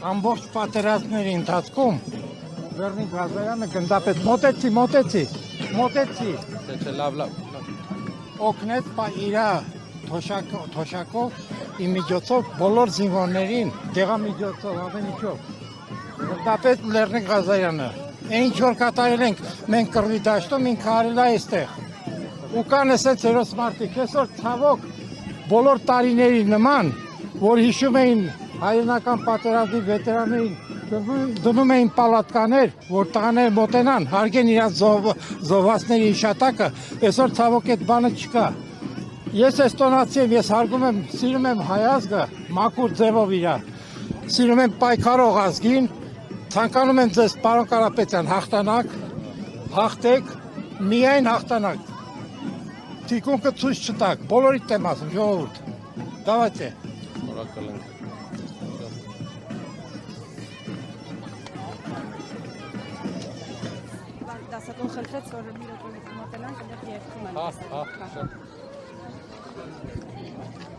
ամբողջ պատերազմների ընթացքում Լեռնիկ Ղազարյանը գնդապետ մոտեցի լավ օգնեց իր թոշակով իմիջոցով բոլոր զինվորներին դեղամիջոցով ավենիչով գնդապետ Լեռնիկ Ղազարյանը ինչ որ կատարել ենք մենք կռվի դաշտում ինքը արել է այստեղ ու կան էսենց հերոս մարդիկ այսօր ցավոք բոլոր տարիների նման որ հիշում էին հայրենական պատերազմի վետերաններին դնում էին պալատկաներ, որ տղաներ մոտենան, հարգեն իրաց զոհվածների հիշատակը, այսօր ցավոք այդ բանը չկա։ Ես էստոնացի եմ, ես հարգում եմ, սիրում եմ հայ ազգը, մաքուր ձևով իրա, սիրում եմ պայքարող ազգին, ցանկանում եմ ձեզ, պարոն Կարապետյան, հաղթանակ, հաղթեք, միայն հաղթանակ։ Թիկունքը ցույց չտաք, բոլորիդ եմ ասում, ժողովուրդ։ Давайте։ Շնորհակալ ենք։ Դասատուն խնդրեց, որ մի րոպե մոտենանք, այնտեղ երգում են։ Հա։